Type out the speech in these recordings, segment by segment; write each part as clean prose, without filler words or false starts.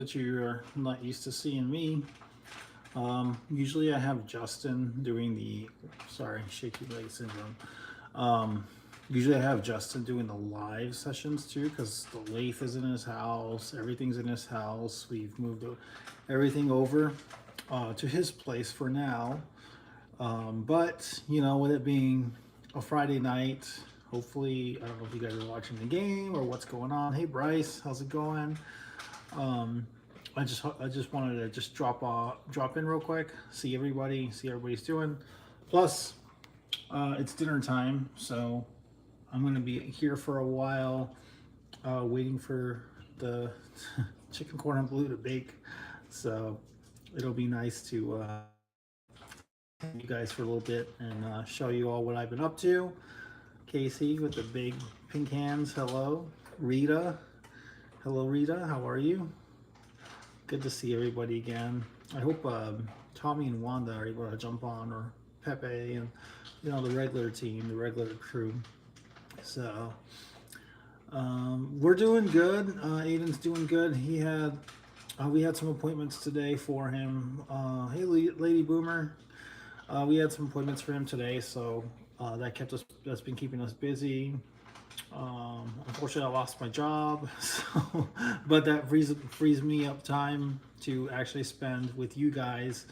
that you're not used to seeing me. Usually I have Justin doing the, sorry, shaky leg syndrome. Um, Usually I have Justin doing the live sessions too, because the lathe is in his house, everything's in his house. We've moved everything over to his place for now. But with it being a Friday night, hopefully, I don't know if you guys are watching the game or what's going on. Hey Bryce, how's it going? Um, I just wanted to just drop in real quick, see everybody's doing. Plus, it's dinner time, so I'm gonna be here for a while, waiting for the chicken corn on blue to bake. So it'll be nice to you guys for a little bit and show you all what I've been up to. Casey with the big pink hands, hello. Rita, hello Rita, how are you? Good to see everybody again. I hope Tommy and Wanda are able to jump on, or Pepe and the regular team, the regular crew. So we're doing good. Aiden's doing good. We had some appointments today for him. Hey, Lady Boomer. We had some appointments for him today, so that's been keeping us busy. Unfortunately, I lost my job, so but that frees me up time to actually spend with you guys.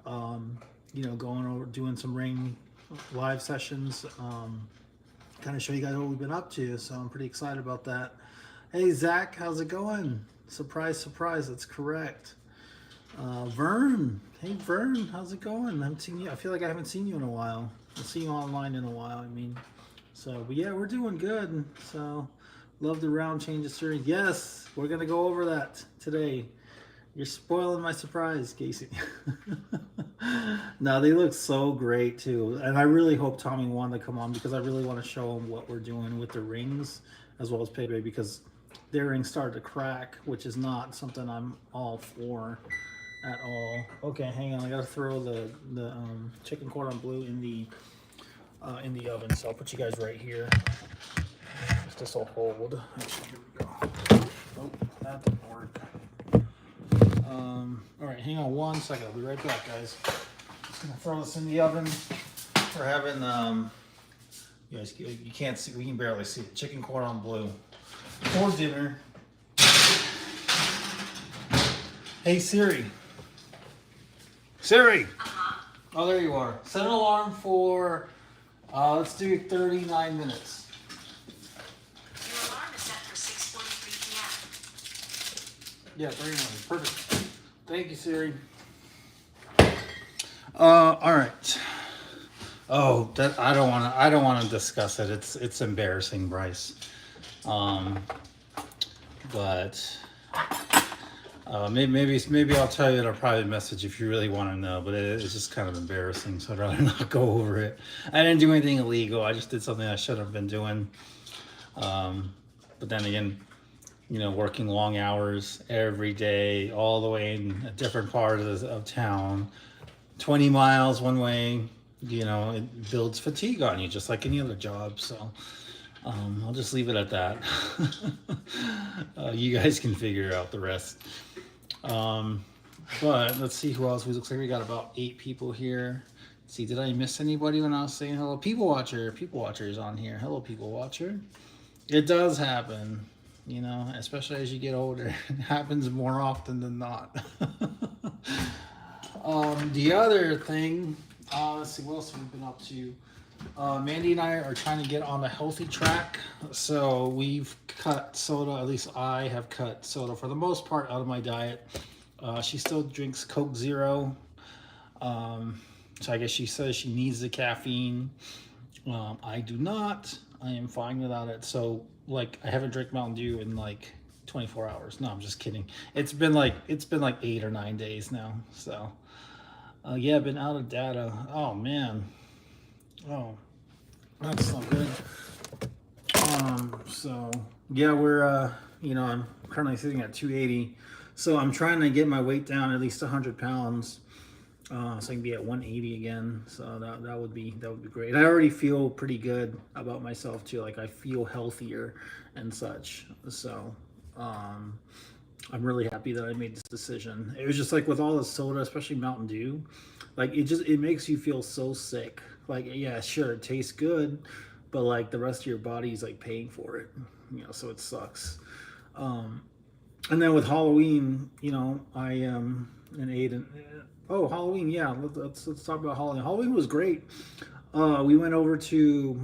Going over doing some ring live sessions. Kind of show you guys what we've been up to. So I'm pretty excited about that. Hey Zach, how's it going? Surprise, surprise. That's correct. Vern, hey Vern, how's it going? I haven't seen you. I feel like I haven't seen you in a while. I'll see you online in a while. But yeah, we're doing good. So, love the round changes series. Yes, we're gonna go over that today. You're spoiling my surprise, Casey. No, they look so great too, and I really hope Tommy wanted to come on because I really want to show him what we're doing with the rings as well as Pepe, because their rings started to crack, which is not something I'm all for at all. Okay, hang on. I gotta throw the chicken cordon bleu in the oven, so I'll put you guys right here. This will hold. Actually, here we go. Oh, that didn't work. All right, hang on one second. I'll be right back, guys. Just gonna throw this in the oven. We're having you guys, you can't see. We can barely see it. Chicken cordon bleu for dinner. Hey Siri. Siri. Oh, there you are. Set an alarm for. Let's do 39 minutes. Your alarm is set for 6:43 p.m. Yeah, 39. Perfect. Thank you, Siri. All right. Oh, that I don't want to discuss it. It's embarrassing, Bryce. But maybe I'll tell you in a private message if you really want to know. But it's just kind of embarrassing, so I'd rather not go over it. I didn't do anything illegal. I just did something I shouldn't have been doing. But then again, working long hours every day, all the way in a different part of town, 20 miles one way, it builds fatigue on you, just like any other job. So I'll just leave it at that. You guys can figure out the rest. But let's see who else. It looks like we got about 8 people here. Let's see, did I miss anybody when I was saying hello? People Watcher is on here. Hello, People Watcher. It does happen. Especially as you get older, it happens more often than not. The other thing, let's see, what else we've been up to. Mandy and I are trying to get on the healthy track. So we've cut soda, at least I have cut soda for the most part out of my diet. She still drinks Coke Zero. So I guess she says she needs the caffeine. I do not. I am fine without it. So I haven't drank Mountain Dew in 24 hours. No, I'm just kidding. It's been like 8 or 9 days now. So yeah, I've been out of data. Oh man. Oh, that's not good. So yeah, we're I'm currently sitting at 280. So I'm trying to get my weight down at least 100 pounds. So I can be at 180 again. So that would be great. I already feel pretty good about myself too. I feel healthier and such. So I'm really happy that I made this decision. It was just like with all the soda, especially Mountain Dew, like it makes you feel so sick. Like yeah, sure, it tastes good, but like the rest of your body's like paying for it, so it sucks. Um, and then with Halloween, I and Aiden. Oh, Halloween, yeah. Let's talk about Halloween. Halloween was great. We went over to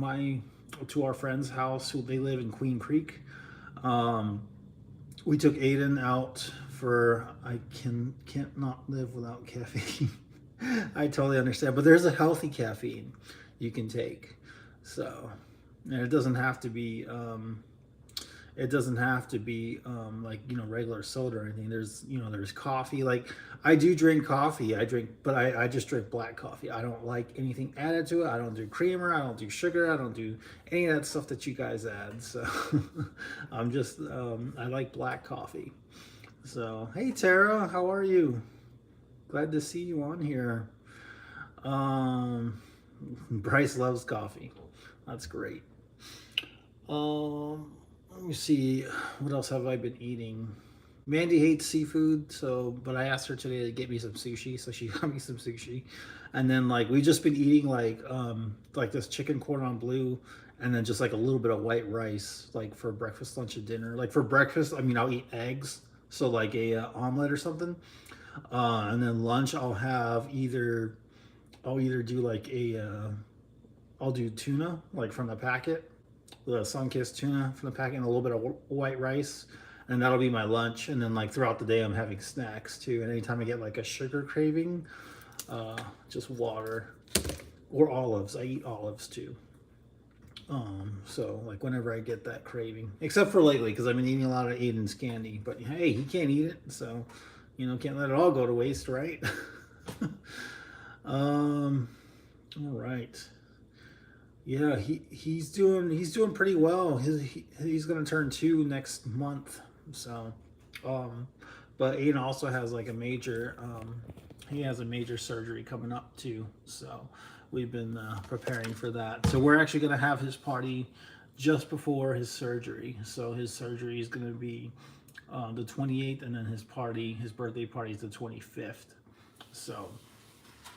our friend's house. Who they live in Queen Creek. Um, we took Aiden out for can't not live without caffeine. I totally understand, but there's a healthy caffeine you can take. So, and it doesn't have to be like regular soda or anything. There's coffee. Like I do drink coffee. But I just drink black coffee. I don't like anything added to it. I don't do creamer. I don't do sugar. I don't do any of that stuff that you guys add. So I like black coffee. So hey Tara, how are you? Glad to see you on here. Bryce loves coffee. That's great. Let me see. What else have I been eating? Mandy hates seafood, but I asked her today to get me some sushi, so she got me some sushi. And then like we just been eating like this chicken cordon bleu, and then just like a little bit of white rice, like for breakfast, lunch, and dinner. Like for breakfast, I mean I'll eat eggs, so like a omelet or something. And then lunch I'll either do like I'll do tuna like from the packet, the sun-kissed tuna from the packet, and a little bit of white rice, and that'll be my lunch. And then like throughout the day, I'm having snacks too. And anytime I get like a sugar craving, just water or olives. I eat olives too. So like whenever I get that craving, except for lately because I've been eating a lot of Aiden's candy. But hey, he can't eat it, so can't let it all go to waste, right? All right. Yeah, he's doing pretty well. He's gonna turn 2 next month. So, um, but Aiden also has like he has a major surgery coming up too. So we've been preparing for that. So we're actually gonna have his party just before his surgery. So his surgery is gonna be the 28th, and then his birthday party is the 25th. So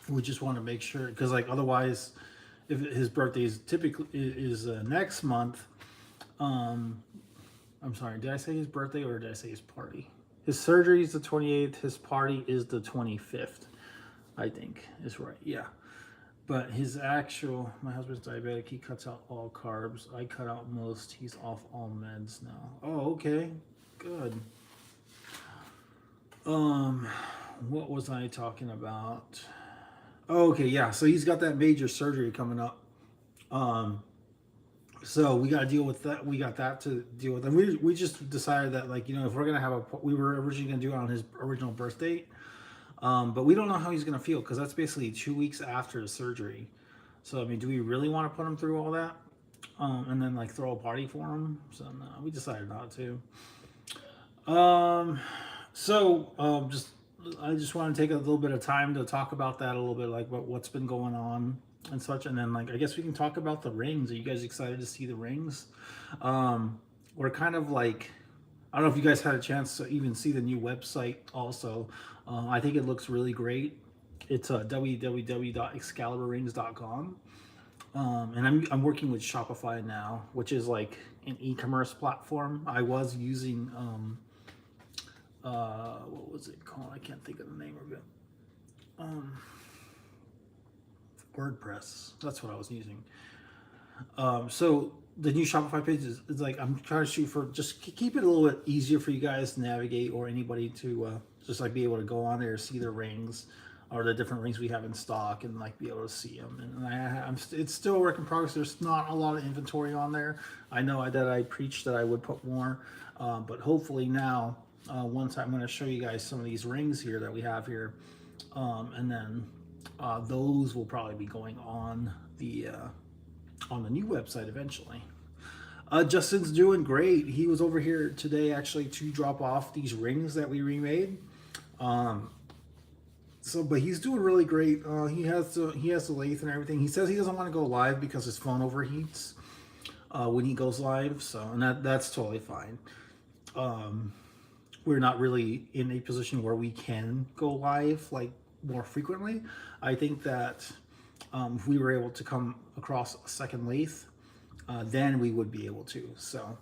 we just want to make sure because like otherwise if his birthday is typically is next month. I'm sorry, did I say his birthday or did I say his party? His surgery is the 28th, his party is the 25th, I think is right. Yeah. But my husband's diabetic, he cuts out all carbs. I cut out most, he's off all meds now. Oh, okay. Good. What was I talking about? Oh, okay, yeah. So he's got that major surgery coming up. So we got to deal with that. We got that to deal with, and we just decided that like if we're gonna we were originally gonna do it on his original birth date, but we don't know how he's gonna feel because that's basically 2 weeks after the surgery. So I mean, do we really want to put him through all that, and then like throw a party for him? So no, we decided not to. Just I just want to take a little bit of time to talk about that a little bit, like what's been going on and such, and then like I guess we can talk about the rings. Are you guys excited to see the rings? We're kind of like I don't know if you guys had a chance to even see the new website. Also, I think it looks really great. It's www.excaliburrings.com. And I'm working with Shopify now, which is like an e-commerce platform. I was using what was it called? I can't think of the name of it. WordPress. That's what I was using. So the new Shopify page is like I'm trying to shoot for just keep it a little bit easier for you guys to navigate or anybody to just like be able to go on there, see the rings or the different rings we have in stock and like be able to see them. And it's still a work in progress. There's not a lot of inventory on there. I know that I preached that I would put more, but hopefully now. Once I'm going to show you guys some of these rings here that we have here, and then those will probably be going on the new website eventually. Justin's doing great. He was over here today actually to drop off these rings that we remade. But he's doing really great. He has the lathe and everything. He says he doesn't want to go live because his phone overheats when he goes live. So and that's totally fine. we're not really in a position where we can go live like more frequently. I think that if we were able to come across a second lathe, then we would be able to. So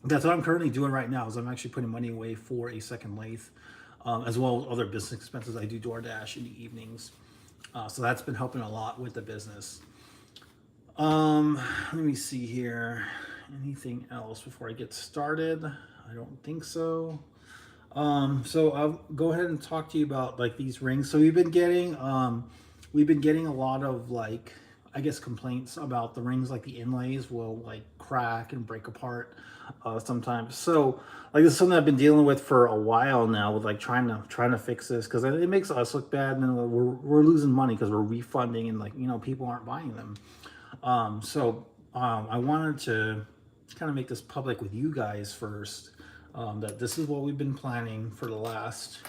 that's what I'm currently doing right now. Is I'm actually putting money away for a second lathe, as well as other business expenses. I do DoorDash in the evenings, so that's been helping a lot with the business. Let me see here. Anything else before I get started? I don't think so. So I'll go ahead and talk to you about like these rings. So we've been getting a lot of like, I guess, complaints about the rings. Like the inlays will like crack and break apart sometimes. So like this is something I've been dealing with for a while now, with like trying to fix this, because it makes us look bad, and then we're losing money because we're refunding, and like, you know, people aren't buying them. I wanted to kind of make this public with you guys first, that this is what we've been planning for the last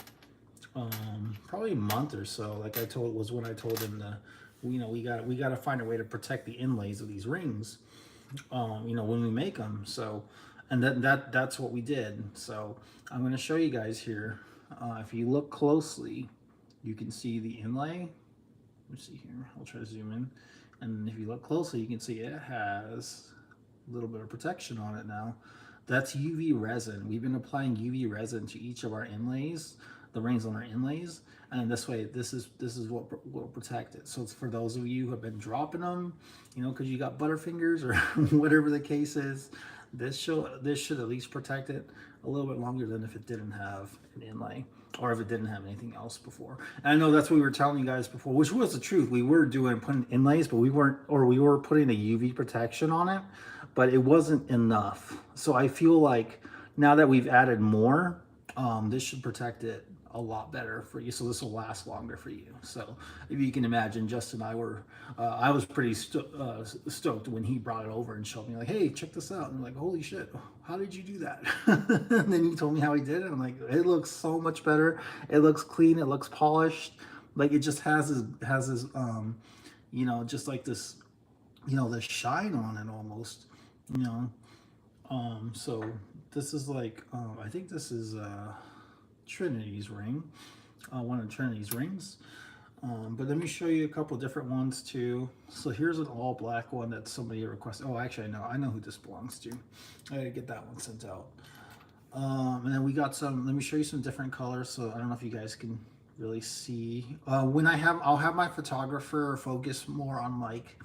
probably a month or so. Like I told was when I told him that, you know, we got to find a way to protect the inlays of these rings, you know, when we make them. So, and then that's what we did. So I'm going to show you guys here. If you look closely, you can see the inlay. Let's see here. I'll try to zoom in. And if you look closely, you can see it has a little bit of protection on it now. That's UV resin. We've been applying UV resin to each of our inlays, the rings on our inlays, and this way, this is what will protect it. So it's for those of you who have been dropping them, you know, because you got butterfingers or whatever the case is. This should at least protect it a little bit longer than if it didn't have an inlay, or if it didn't have anything else before. And I know that's what we were telling you guys before, which was the truth. We were putting inlays, but we were putting a UV protection on it, but it wasn't enough. So I feel like now that we've added more, this should protect it a lot better for you. So this will last longer for you. So if you can imagine, Justin and I were, I was pretty stoked when he brought it over and showed me like, hey, check this out. And I'm like, holy shit, how did you do that? And then he told me how he did it. I'm like, it looks so much better. It looks clean. It looks polished. Like it just has this, you know, just like this, you know, the shine on it almost, you know. So this is like, I think this is, Trinity's ring, one of Trinity's rings. But let me show you a couple different ones too. So here's an all black one that somebody requested. Oh, actually, I know who this belongs to. I gotta get that one sent out. And then we got some. Let me show you some different colors. So I don't know if you guys can really see. When I'll have my photographer focus more on like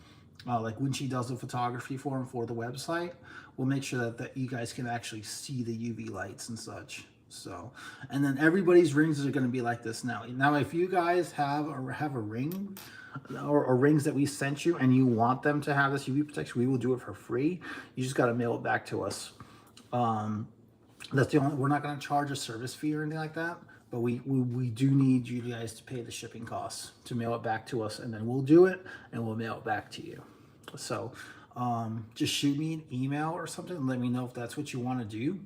when she does the photography for him for the website. We'll make sure that you guys can actually see the UV lights and such. So, and then everybody's rings are going to be like this now. Now, if you guys have a ring or rings that we sent you and you want them to have this UV protection, we will do it for free. You just got to mail it back to us. That's the only. We're not going to charge a service fee or anything like that, but we do need you guys to pay the shipping costs to mail it back to us, and then we'll do it and we'll mail it back to you. So just shoot me an email or something and let me know if that's what you want to do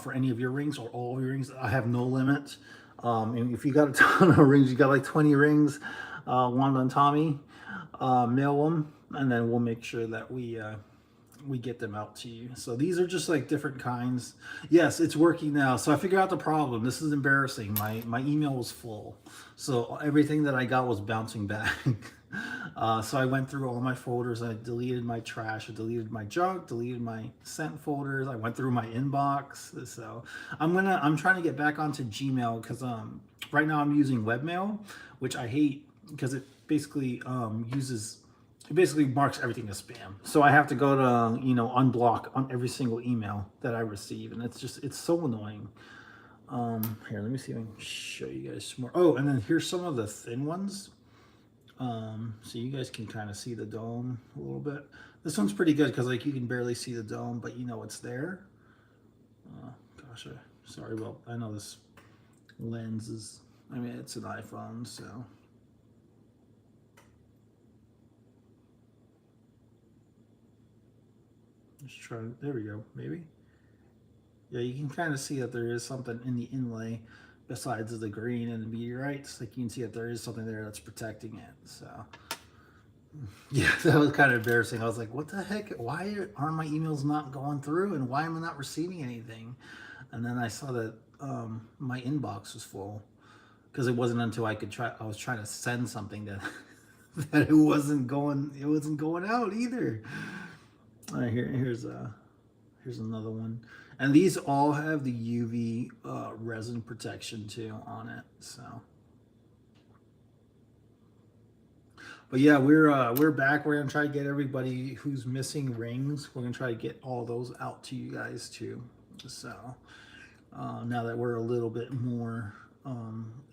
for any of your rings or all of your rings. I have no limit. And if you got a ton of rings, you got like 20 rings, Wanda and Tommy, mail them, and then we'll make sure that we get them out to you. So these are just like different kinds. Yes, it's working now. So I figured out the problem. This is embarrassing. My email was full, so everything that I got was bouncing back. So I went through all my folders. I deleted my trash. I deleted my junk. Deleted my sent folders. I went through my inbox. So I'm trying to get back onto Gmail because right now I'm using webmail, which I hate because it basically it basically marks everything as spam. So I have to go to, you know, unblock on every single email that I receive, and it's so annoying. Here, let me see if I can show you guys some more. Oh, and then here's some of the thin ones. So you guys can kind of see the dome a little bit. This one's pretty good because like you can barely see the dome, but you know it's there. Gosh, sorry about. I know this lens is. I mean, it's an iPhone, so. Just try. There we go. Maybe. Yeah, you can kind of see that there is something in the inlay besides the green and the meteorites. Like you can see that there is something there that's protecting it. So yeah, that was kind of embarrassing. I was like, what the heck? Why are my emails not going through, and why am I not receiving anything? And then I saw that my inbox was full because it wasn't until I was trying to send something that that it wasn't going out either. All right, here's another one, and these all have the UV resin protection too on it. So, but yeah, we're back. We're gonna try to get everybody who's missing rings. We're gonna try to get all those out to you guys too. So now that we're a little bit more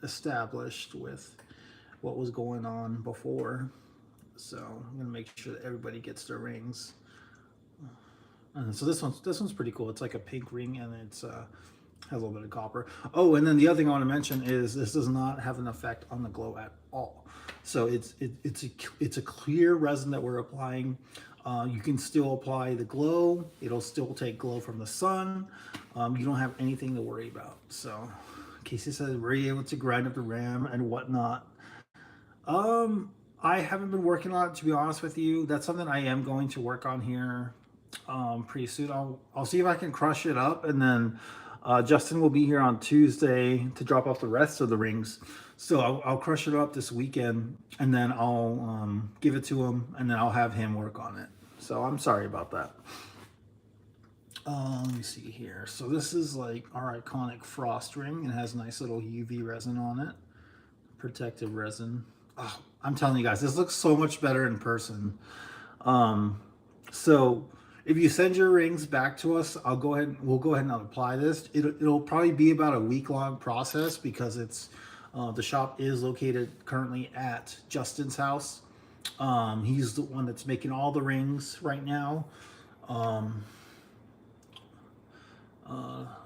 established with what was going on before, so I'm gonna make sure that everybody gets their rings. And so this one's pretty cool. It's like a pink ring, and it's has a little bit of copper. Oh, and then the other thing I want to mention is this does not have an effect on the glow at all. So it's a clear resin that we're applying. You can still apply the glow. It'll still take glow from the sun. You don't have anything to worry about. So Casey says we're able to grind up the RAM and whatnot. I haven't been working on it, to be honest with you. That's something I am going to work on here pretty soon. I'll see if I can crush it up, and then Justin will be here on Tuesday to drop off the rest of the rings. So I'll crush it up this weekend, and then I'll give it to him, and then I'll have him work on it. So I'm sorry about that. Let me see here. So this is like our iconic frost ring. It has nice little UV resin on it, protective resin. Oh, I'm telling you guys, this looks so much better in person. So if you send your rings back to us, we'll go ahead and apply this. It'll probably be about a week-long process because it's the shop is located currently at Justin's house. He's the one that's making all the rings right now.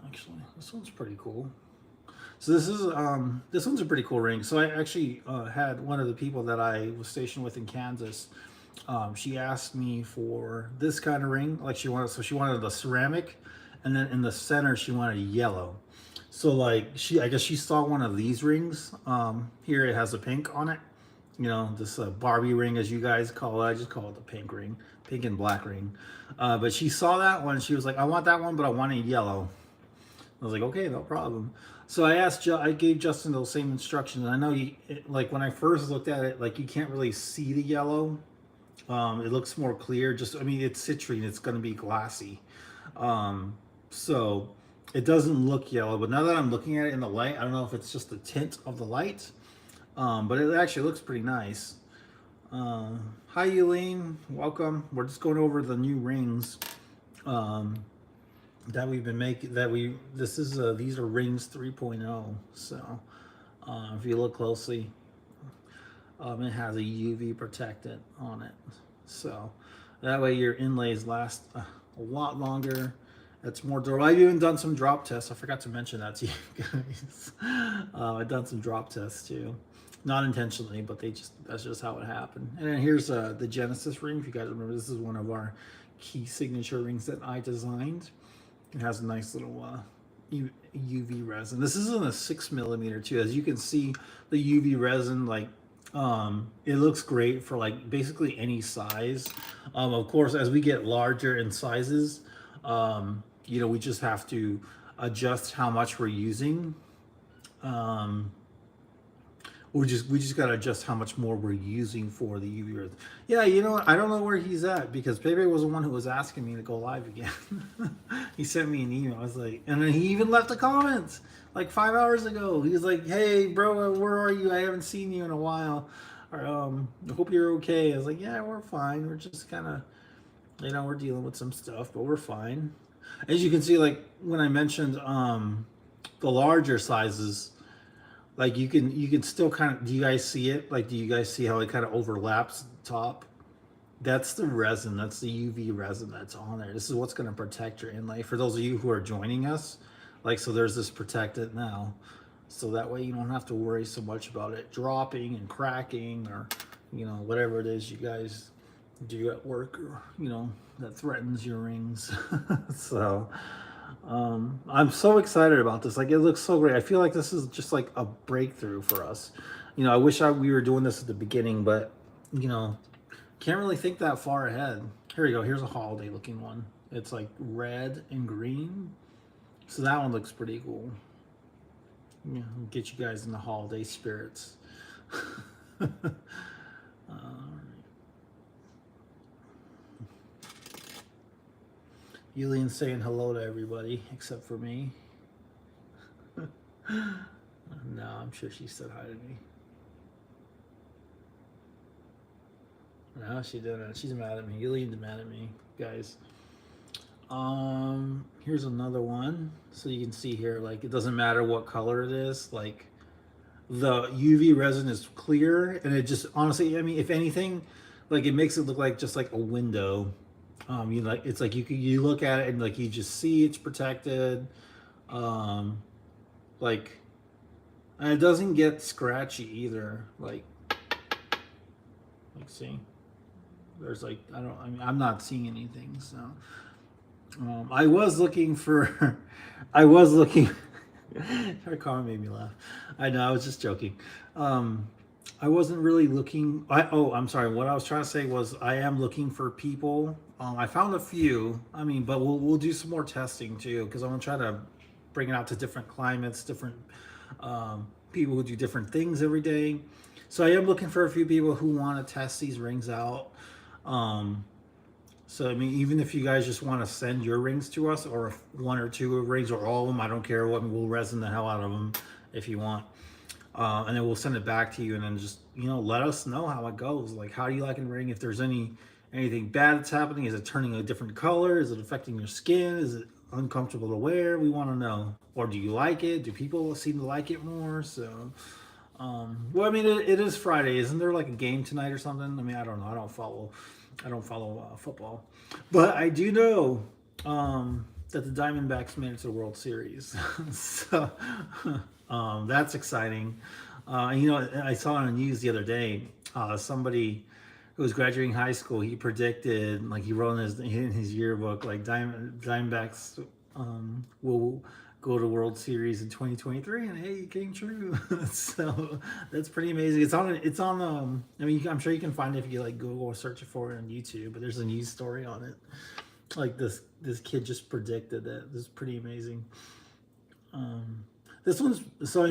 Actually, this one's pretty cool. So this one's a pretty cool ring. So I actually had one of the people that I was stationed with in Kansas. She asked me for this kind of ring, like she wanted the ceramic, and then in the center she wanted yellow. So like I guess she saw one of these rings. Here it has a pink on it. You know, this Barbie ring, as you guys call it. I just call it the pink ring, pink and black ring. But she saw that one. She was like, I want that one, but I want it yellow. I was like, okay, no problem. So I gave Justin those same instructions. I know like when I first looked at it, like you can't really see the yellow. It looks more clear. I mean, it's citrine. It's going to be glassy. So it doesn't look yellow. But now that I'm looking at it in the light, I don't know if it's just the tint of the light. But it actually looks pretty nice. Hi, Elaine. Welcome. We're just going over the new rings that we've been making. These are rings 3.0. So if you look closely, it has a UV protectant on it. So that way your inlays last a lot longer. It's more durable. I've even done some drop tests. I forgot to mention that to you guys. I've done some drop tests too. Not intentionally, but that's just how it happened. And then here's the Genesis ring. If you guys remember, this is one of our key signature rings that I designed. It has a nice little UV resin. This is in a 6mm too. As you can see, the UV resin, like it looks great for like basically any size. Of course, as we get larger in sizes, you know, we just have to adjust how much we're using. We just gotta adjust how much more we're using for the UV resin. Yeah, you know what? I don't know where he's at because Pepe was the one who was asking me to go live again. He sent me an email. I was like, and then he even left a comment like 5 hours ago. He was like, "Hey, bro, where are you? I haven't seen you in a while. Or, I hope you're okay." I was like, "Yeah, we're fine. We're just kind of, you know, we're dealing with some stuff, but we're fine." As you can see, like when I mentioned the larger sizes. Like you can still kind of, do you guys see it? Like, do you guys see how it kind of overlaps the top? That's the resin. That's the UV resin that's on there. This is what's going to protect your inlay. For those of you who are joining us, like, so there's this protectant now. So that way you don't have to worry so much about it dropping and cracking or, you know, whatever it is you guys do at work, or, you know, that threatens your rings. So... I'm so excited about this. Like, it looks so great. I feel like this is just like a breakthrough for us. You know, I wish we were doing this at the beginning, but, you know, can't really think that far ahead. Here we go. Here's a holiday looking one. It's like red and green. So that one looks pretty cool. you know, get you guys in the holiday spirits. Yulian's saying hello to everybody except for me. No, I'm sure she said hi to me. No, she didn't. She's mad at me. Yulian's mad at me, guys. Here's another one. So you can see here, like, it doesn't matter what color it is. Like, the UV resin is clear, and it just, honestly, I mean, if anything, like, it makes it look like just like a window. You like, it's like you look at it and like you just see it's protected. Like, and it doesn't get scratchy either. Like see, there's like, I mean, I'm not seeing anything. So, I was looking for, Her comment made me laugh. I know, I was just joking. I wasn't really looking. I'm sorry. What I was trying to say was I am looking for people. I found a few. I mean, but we'll do some more testing too, because I'm gonna try to bring it out to different climates, different people who do different things every day. So I am looking for a few people who want to test these rings out. So I mean, even if you guys just want to send your rings to us, or one or two rings, or all of them, I don't care what. We'll resin the hell out of them if you want. And then we'll send it back to you, and then just, you know, let us know how it goes. Like, how do you like a ring? If there's anything bad that's happening, is it turning a different color? Is it affecting your skin? Is it uncomfortable to wear? We want to know. Or do you like it? Do people seem to like it more? So, well, I mean, it is Friday. Isn't there like a game tonight or something? I mean, I don't know. I don't follow football, but I do know that the Diamondbacks made it to the World Series. So that's exciting. You know, I saw on the news the other day, somebody who was graduating high school, he predicted, like, he wrote in his yearbook, like, Diamondbacks will go to World Series in 2023, and hey, it came true. So that's pretty amazing. It's on I mean, I'm sure you can find it if you like Google or search for it on YouTube, but there's a news story on it. Like, this kid just predicted that. This is pretty amazing. This one's, so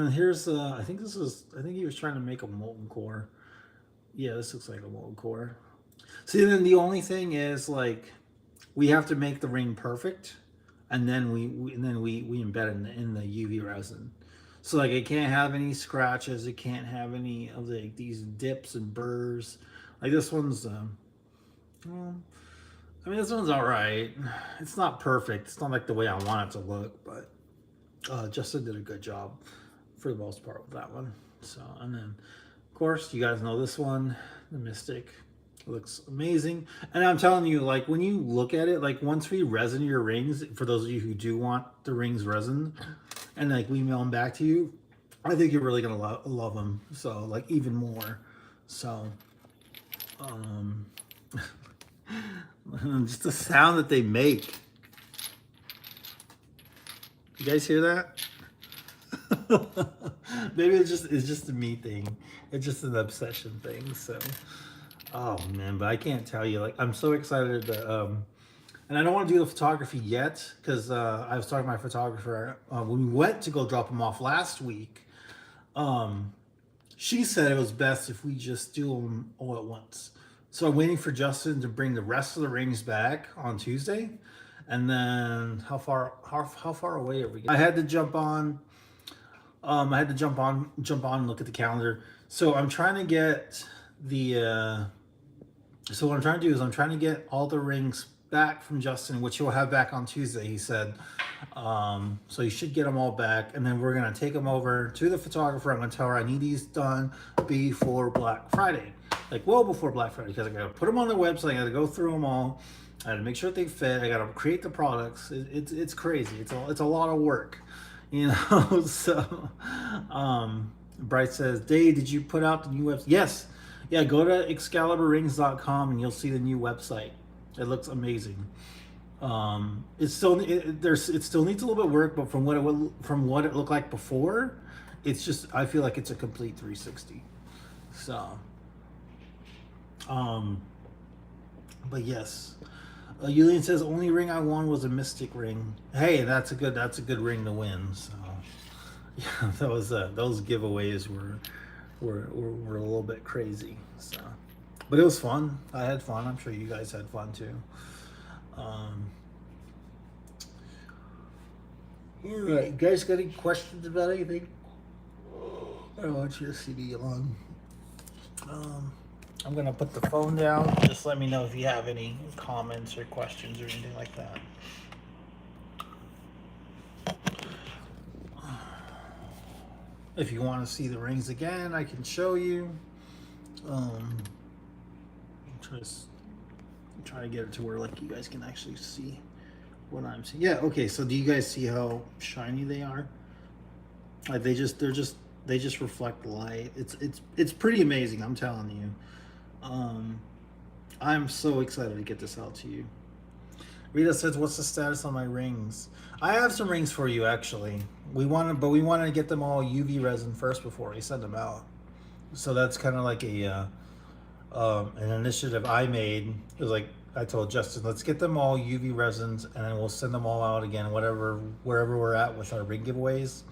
here's I think he was trying to make a molten core. Yeah, this looks like a molten core. See, then the only thing is, like, we have to make the ring perfect, and then we embed it in the UV resin. So, like, it can't have any scratches. It can't have any of these dips and burrs. Like, this one's well, I mean, this one's all right. It's not perfect. It's not like the way I want it to look, but Justin did a good job for the most part with that one. So, and then, of course, you guys know this one, the Mystic. It looks amazing. And I'm telling you, like, when you look at it, like, once we resin your rings, for those of you who do want the rings resin, and, like, we mail them back to you, I think you're really going to love them. So, like, even more. So, just the sound that they make. You guys hear that? Maybe it's just a me thing. It's just an obsession thing. So, oh man, but I can't tell you. Like, I'm so excited to, and I don't want to do the photography yet, because I was talking to my photographer when we went to go drop them off last week. She said it was best if we just do them all at once. So I'm waiting for Justin to bring the rest of the rings back on Tuesday. And then how far away are we? I had to jump on and look at the calendar. So I'm trying to get so what I'm trying to do is I'm trying to get all the rings back from Justin, which he'll have back on Tuesday, he said. So you should get them all back, and then we're gonna take them over to the photographer. I'm gonna tell her I need these done before Black Friday, like well before Black Friday, because I gotta put them on the website. I gotta go through them all. I gotta make sure they fit. I gotta create the products. It's crazy. It's a lot of work, you know. So, Bright says, Dave, did you put out the new website? Yes. Yeah, go to excaliburrings.com and you'll see the new website. It looks amazing. It still needs a little bit of work, but from what it looked like before, it's just, I feel like it's a complete 360. So, but yes, Yulian says only ring I won was a Mystic ring. Hey, that's a good ring to win. So, Yeah, those giveaways were a little bit crazy. So, but it was fun. I had fun. I'm sure you guys had fun too. Um, all right, you guys got any questions about anything? I want you to see me along. Um, I'm gonna put the phone down. Just let me know if you have any comments or questions or anything like that. If you want to see the rings again, I can show you. Um, try to try to get it to where like you guys can actually see what I'm seeing. Yeah. Okay. So do you guys see how shiny they are? Like they just reflect light. It's pretty amazing. I'm telling you. Um, I'm so excited to get this out to you. Rita says, "What's the status on my rings?" I have some rings for you actually. We wanted to get them all UV resin first before we send them out. So that's kind of like an initiative I made. It was like I told Justin, let's get them all UV resins, and then we'll send them all out again, wherever we're at with our ring giveaways.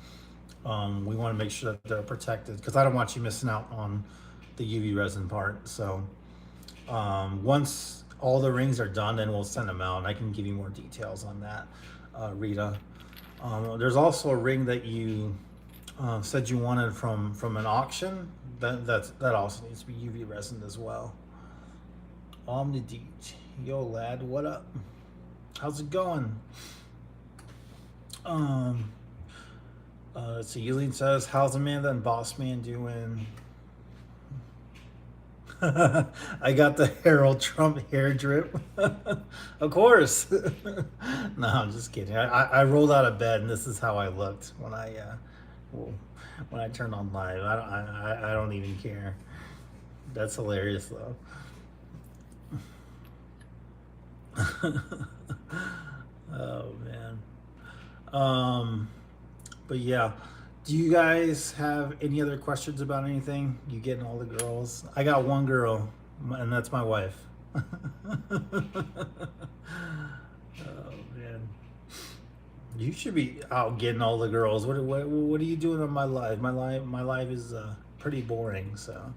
We want to make sure that they're protected because I don't want you missing out on the UV resin part. So once all the rings are done, then we'll send them out, and I can give you more details on that, Rita. There's also a ring that you said you wanted from an auction. That also needs to be UV resin as well. Omnideet, yo lad, what up? How's it going? Let's see. Eileen says, "How's Amanda and Boss Man doing?" I got the Harold Trump hair drip. Of course. No, I'm just kidding. I rolled out of bed and this is how I looked when I turned on live. I don't even care. That's hilarious though. Oh man. But yeah. Do you guys have any other questions about anything? You getting all the girls? I got one girl, and that's my wife. Oh man, you should be out getting all the girls. What are you doing on my life? My life is pretty boring. So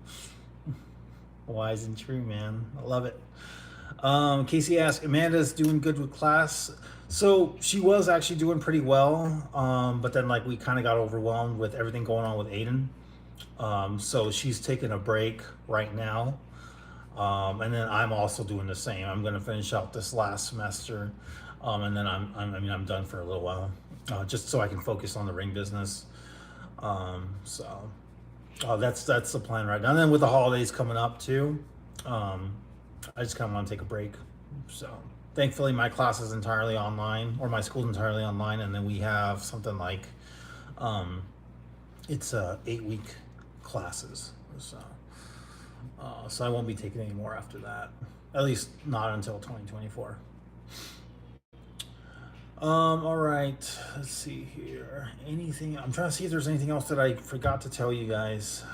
wise and true, man. I love it. Casey asked, Amanda's doing good with class. So she was actually doing pretty well, but then like we kind of got overwhelmed with everything going on with Aiden. So she's taking a break right now, and then I'm also doing the same. I'm going to finish out this last semester, and then I'm done for a little while, just so I can focus on the ring business. That's the plan right now. And then with the holidays coming up too, I just kind of want to take a break. So thankfully my class is entirely online, or my school's entirely online, and then we have something like it's 8-week classes. So I won't be taking any more after that, at least not until 2024. All right, let's see here. Anything? I'm trying to see if there's anything else that I forgot to tell you guys.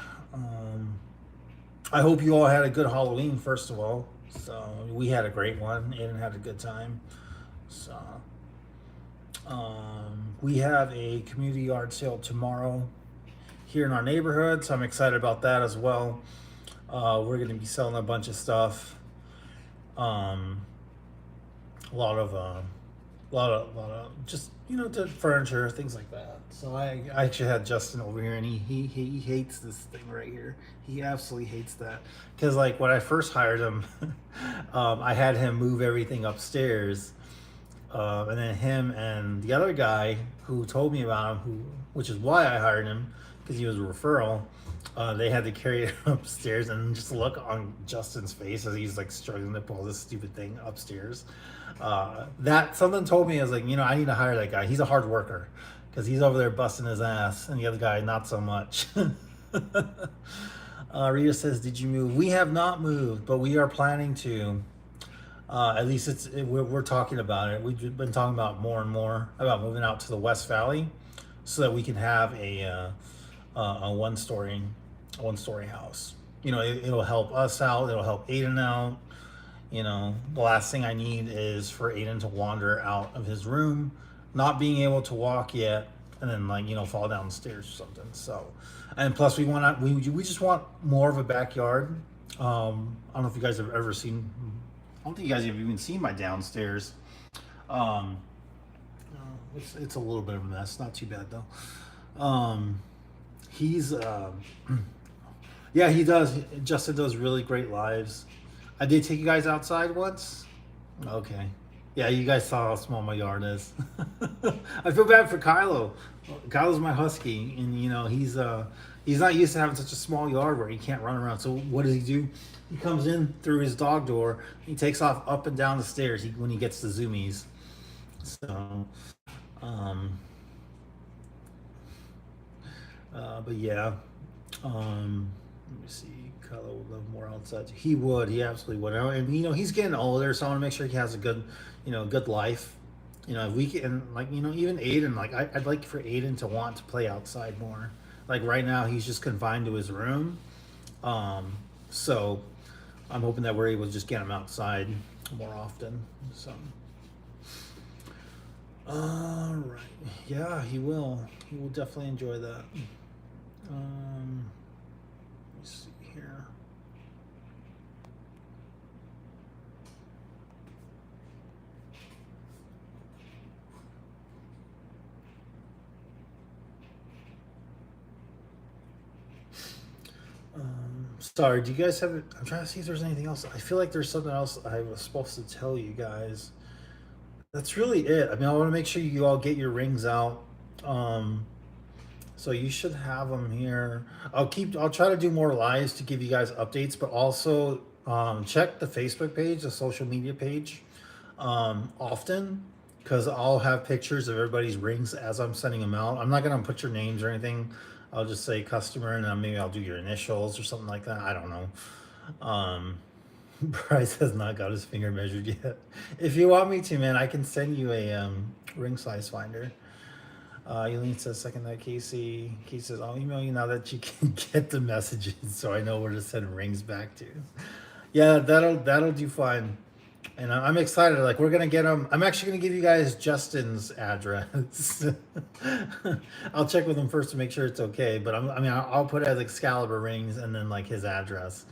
I hope you all had a good Halloween, first of all. So we had a great one. Aiden had a good time. So we have a community yard sale tomorrow here in our neighborhood, so I'm excited about that as well. We're going to be selling a bunch of stuff. A lot of just the furniture, things like that. So I actually had Justin over here, and he hates this thing right here. He absolutely hates that because like when I first hired him, I had him move everything upstairs, and then him and the other guy who told me about him, which is why I hired him because he was a referral. They had to carry it upstairs, and just look on Justin's face as he's like struggling to pull this stupid thing upstairs. That something told me, I was like, I need to hire that guy. He's a hard worker because he's over there busting his ass, and the other guy not so much. Rita says, "Did you move?" We have not moved, but we are planning to. At least we're talking about it. We've been talking about more and more about moving out to the West Valley, so that we can have a one-story house. It'll help us out. It'll help Aiden out. The last thing I need is for Aiden to wander out of his room, not being able to walk yet, and then like fall down the stairs or something. So, and plus we just want more of a backyard. I don't know if you guys have ever seen. I don't think you guys have even seen my downstairs. Um, it's a little bit of a mess. Not too bad though. He's yeah, he does. Justin does really great lives. I did take you guys outside once. Okay. Yeah, you guys saw how small my yard is. I feel bad for Kylo. Kylo's my husky, and he's not used to having such a small yard where he can't run around. So what does he do? He comes in through his dog door. He takes off up and down the stairs when he gets to Zoomies. So, um, but yeah, let me see. Kylo would love more outside. He would. He absolutely would. And he's getting older, so I want to make sure he has a good, good life. If we can, like, even Aiden, like, I'd like for Aiden to want to play outside more. Like right now, he's just confined to his room. So I'm hoping that we're able to just get him outside more often. So, all right, yeah, he will. He will definitely enjoy that. Let me see here. Sorry, do you guys have it? I'm trying to see if there's anything else. I feel like there's something else I was supposed to tell you guys. That's really it. I mean, I want to make sure you all get your rings out. So you should have them here. I'll try to do more lives to give you guys updates, but also check the Facebook page, the social media page, often, because I'll have pictures of everybody's rings as I'm sending them out. I'm not gonna put your names or anything. I'll just say customer, and then maybe I'll do your initials or something like that. I don't know. Bryce has not got his finger measured yet. If you want me to, man, I can send you a ring size finder. Eileen says, second that, Casey. Casey says, I'll email you now that you can get the messages so I know where to send rings back to. Yeah, that'll do fine. And I'm excited. Like, we're going to get them. I'm actually going to give you guys Justin's address. I'll check with him first to make sure it's okay. But I'll put it as Excalibur Rings and then like his address.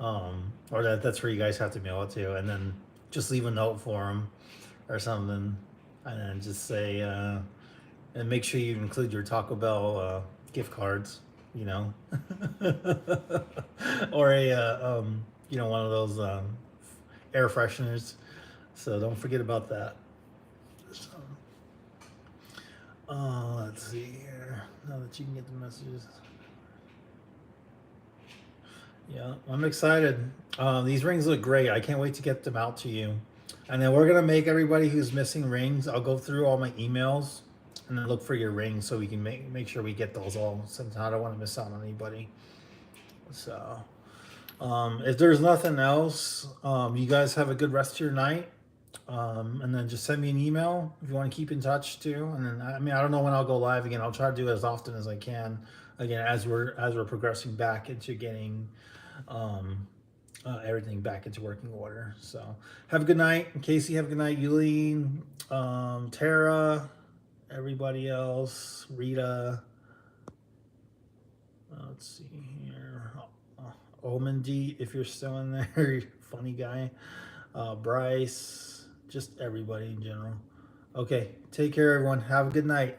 Or that's where you guys have to mail it to. And then just leave a note for him or something. And then just say, and make sure you include your Taco Bell gift cards, or one of those air fresheners. So don't forget about that. So, let's see here. Now that you can get the messages. Yeah, I'm excited. These rings look great. I can't wait to get them out to you. And then we're gonna make everybody who's missing rings. I'll go through all my emails and then look for your rings so we can make sure we get those all sent out. I don't want to miss out on anybody. So, if there's nothing else, you guys have a good rest of your night. And then just send me an email if you want to keep in touch too. And then I don't know when I'll go live again. I'll try to do it as often as I can. Again, as we're progressing back into getting everything back into working order. So have a good night, Casey. Have a good night, Yuleen, Tara, everybody else, Rita. Let's see here. Omendy, if you're still in there, funny guy. Bryce, just everybody in general. Okay, take care, everyone. Have a good night.